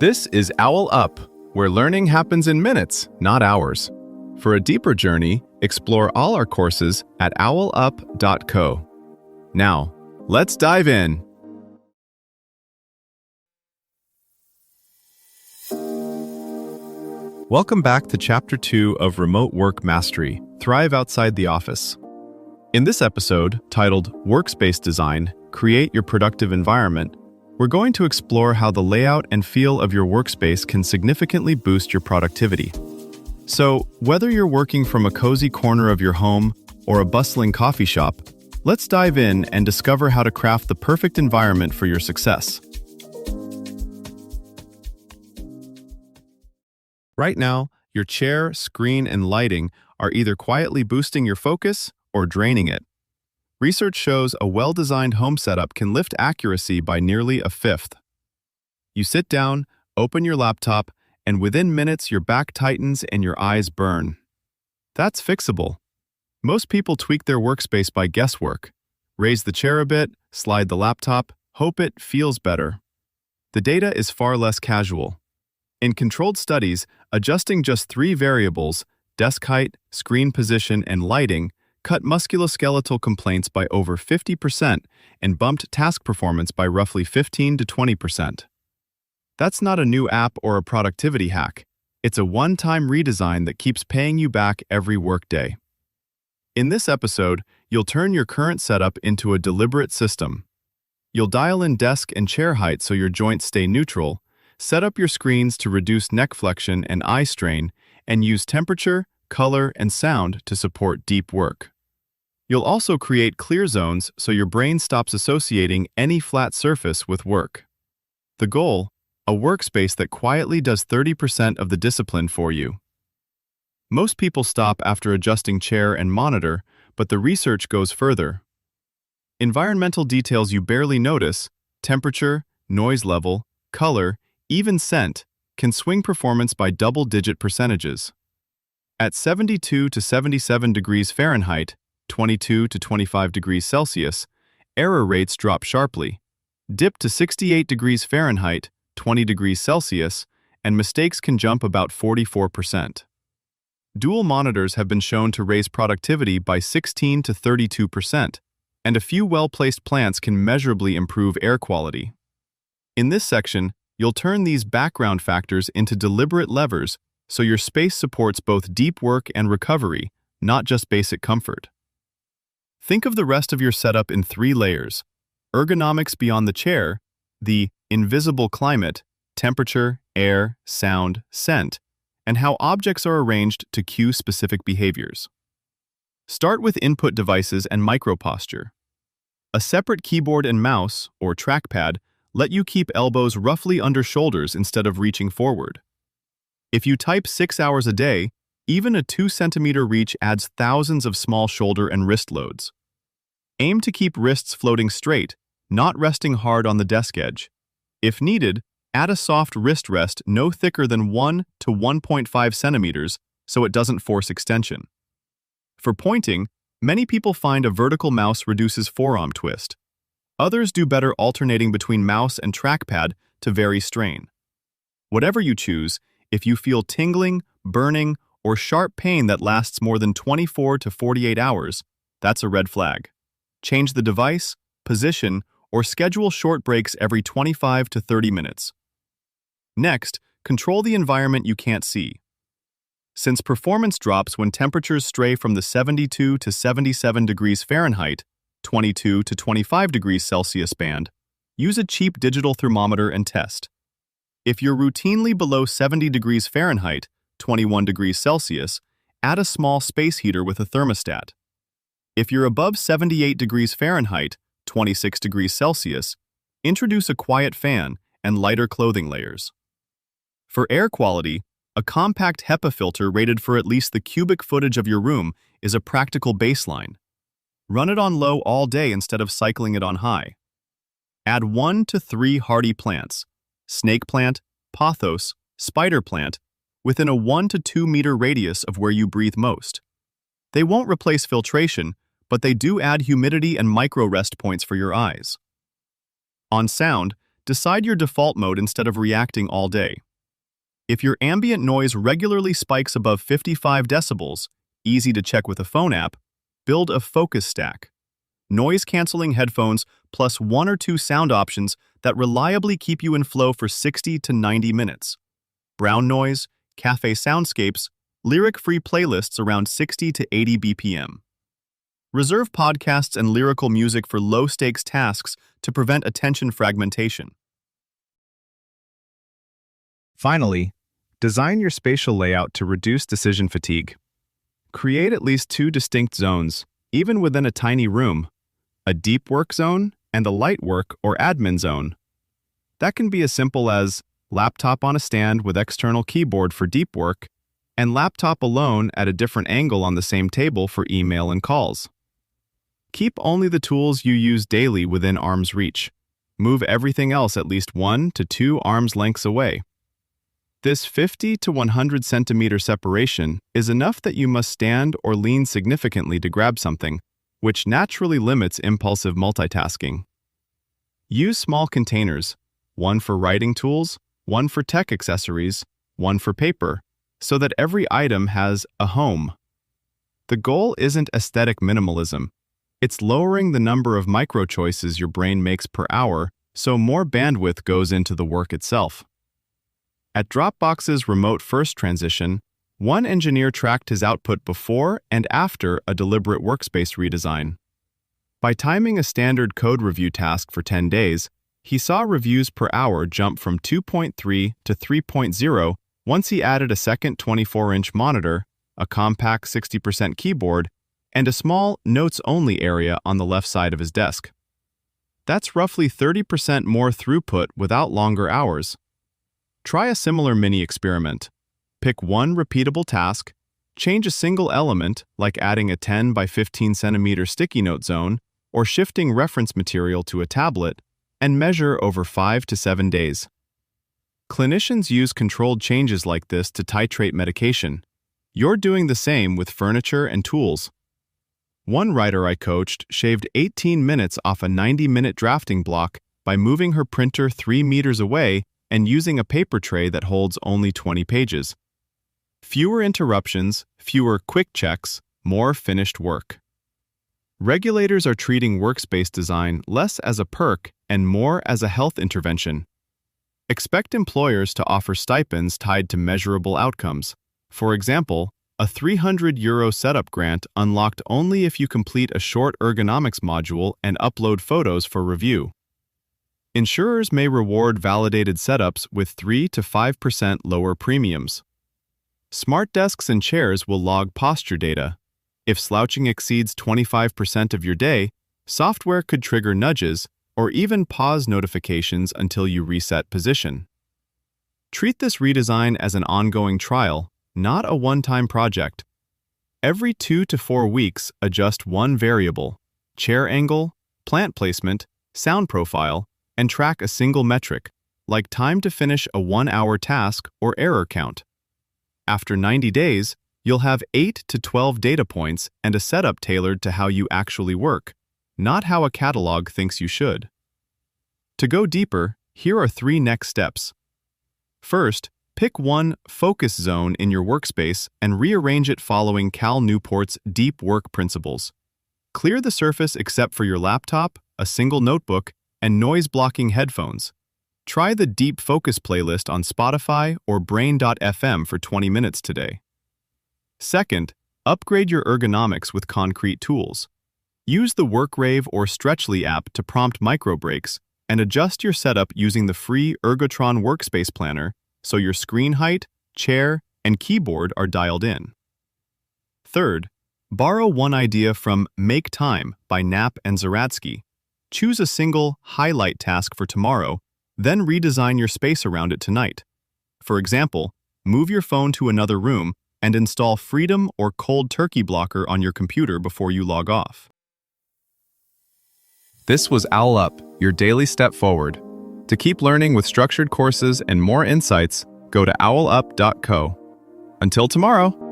This is OwlUp, where learning happens in minutes, not hours. For a deeper journey, explore all our courses at owlup.co. Now, let's dive in. Welcome back to Chapter 2 of Remote Work Mastery, Thrive Outside the Office. In this episode, titled Workspace Design, Create Your Productive Environment, we're going to explore how the layout and feel of your workspace can significantly boost your productivity. So, whether you're working from a cozy corner of your home or a bustling coffee shop, let's dive in and discover how to craft the perfect environment for your success. Right now, your chair, screen, and lighting are either quietly boosting your focus or draining it. Research shows a well-designed home setup can lift accuracy by nearly a fifth. You sit down, open your laptop, and within minutes your back tightens and your eyes burn. That's fixable. Most people tweak their workspace by guesswork. Raise the chair a bit, slide the laptop, hope it feels better. The data is far less casual. In controlled studies, adjusting just 3 variables, desk height, screen position, and lighting, cut musculoskeletal complaints by over 50% and bumped task performance by roughly 15 to 20%. That's not a new app or a productivity hack. It's a one-time redesign that keeps paying you back every workday. In this episode, you'll turn your current setup into a deliberate system. You'll dial in desk and chair height so your joints stay neutral, set up your screens to reduce neck flexion and eye strain, and use temperature, color, and sound to support deep work. You'll also create clear zones so your brain stops associating any flat surface with work. The goal? A workspace that quietly does 30% of the discipline for you. Most people stop after adjusting chair and monitor, but the research goes further. Environmental details you barely notice, temperature, noise level, color, even scent, can swing performance by double-digit percentages. At 72 to 77 degrees Fahrenheit, 22 to 25 degrees Celsius, error rates drop sharply. Dip to 68 degrees Fahrenheit, 20 degrees Celsius, and mistakes can jump about 44%. Dual monitors have been shown to raise productivity by 16 to 32%, and a few well-placed plants can measurably improve air quality. In this section, you'll turn these background factors into deliberate levers so your space supports both deep work and recovery, not just basic comfort. Think of the rest of your setup in 3 layers: ergonomics beyond the chair, the invisible climate, temperature, air, sound, scent, and how objects are arranged to cue specific behaviors. Start with input devices and microposture. A separate keyboard and mouse, or trackpad, let you keep elbows roughly under shoulders instead of reaching forward. If you type 6 hours a day, even a 2-centimeter reach adds thousands of small shoulder and wrist loads. Aim to keep wrists floating straight, not resting hard on the desk edge. If needed, add a soft wrist rest no thicker than 1 to 1.5 centimeters so it doesn't force extension. For pointing, many people find a vertical mouse reduces forearm twist. Others do better alternating between mouse and trackpad to vary strain. Whatever you choose, if you feel tingling, burning, or sharp pain that lasts more than 24 to 48 hours, that's a red flag. Change the device, position, or schedule short breaks every 25 to 30 minutes. Next, control the environment you can't see. Since performance drops when temperatures stray from the 72 to 77 degrees Fahrenheit, 22 to 25 degrees Celsius band, use a cheap digital thermometer and test. If you're routinely below 70 degrees Fahrenheit, 21 degrees Celsius, add a small space heater with a thermostat. If you're above 78 degrees Fahrenheit, 26 degrees Celsius, introduce a quiet fan and lighter clothing layers. For air quality, a compact HEPA filter rated for at least the cubic footage of your room is a practical baseline. Run it on low all day instead of cycling it on high. Add 1 to 3 hardy plants, snake plant, pothos, spider plant, within a 1 to 2 meter radius of where you breathe most. They won't replace filtration, but they do add humidity and micro rest points for your eyes. On sound, Decide your default mode instead of reacting all day. If your ambient noise regularly spikes above 55 decibels, easy to check with a phone app, build a focus stack. Noise-canceling headphones plus 1 or 2 sound options that reliably keep you in flow for 60 to 90 minutes. Brown noise, cafe soundscapes, lyric-free playlists around 60 to 80 BPM. Reserve podcasts and lyrical music for low-stakes tasks to prevent attention fragmentation. Finally, design your spatial layout to reduce decision fatigue. Create at least 2 distinct zones, even within a tiny room, a deep work zone and a light work or admin zone. That can be as simple as laptop on a stand with external keyboard for deep work, and laptop alone at a different angle on the same table for email and calls. Keep only the tools you use daily within arm's reach. Move everything else at least 1 to 2 arms lengths away. This 50 to 100 centimeter separation is enough that you must stand or lean significantly to grab something, which naturally limits impulsive multitasking. Use small containers, one for writing tools, one for tech accessories, one for paper, so that every item has a home. The goal isn't aesthetic minimalism. It's lowering the number of micro-choices your brain makes per hour, so more bandwidth goes into the work itself. At Dropbox's remote first transition, one engineer tracked his output before and after a deliberate workspace redesign. By timing a standard code review task for 10 days, he saw reviews per hour jump from 2.3 to 3.0 once he added a second 24-inch monitor, a compact 60% keyboard, and a small notes-only area on the left side of his desk. That's roughly 30% more throughput without longer hours. Try a similar mini-experiment. Pick one repeatable task, change a single element like adding a 10 by 15 centimeter sticky note zone or shifting reference material to a tablet, and measure over 5 to 7 days. Clinicians use controlled changes like this to titrate medication. You're doing the same with furniture and tools. One writer I coached shaved 18 minutes off a 90-minute drafting block by moving her printer 3 meters away and using a paper tray that holds only 20 pages. Fewer interruptions, fewer quick checks, more finished work. Regulators are treating workspace design less as a perk and more as a health intervention. Expect employers to offer stipends tied to measurable outcomes. For example, a €300 setup grant unlocked only if you complete a short ergonomics module and upload photos for review. Insurers may reward validated setups with 3 to 5% lower premiums. Smart desks and chairs will log posture data. If slouching exceeds 25% of your day, software could trigger nudges or even pause notifications until you reset position. Treat this redesign as an ongoing trial, not a one-time project. Every 2 to 4 weeks, adjust one variable, chair angle, plant placement, sound profile, and track a single metric, like time to finish a 1-hour task or error count. After 90 days, you'll have 8 to 12 data points and a setup tailored to how you actually work, not how a catalog thinks you should. To go deeper, here are 3 next steps. First, pick one focus zone in your workspace and rearrange it following Cal Newport's deep work principles. Clear the surface except for your laptop, a single notebook, and noise-blocking headphones. Try the Deep Focus playlist on Spotify or Brain.fm for 20 minutes today. Second, upgrade your ergonomics with concrete tools. Use the WorkRave or Stretchly app to prompt micro breaks and adjust your setup using the free Ergotron Workspace Planner so your screen height, chair, and keyboard are dialed in. Third, borrow one idea from Make Time by Knapp and Zaratsky. Choose a single highlight task for tomorrow, then redesign your space around it tonight. For example, move your phone to another room and install Freedom or Cold Turkey Blocker on your computer before you log off. This was OwlUp, your daily step forward. To keep learning with structured courses and more insights, go to owlup.co. Until tomorrow!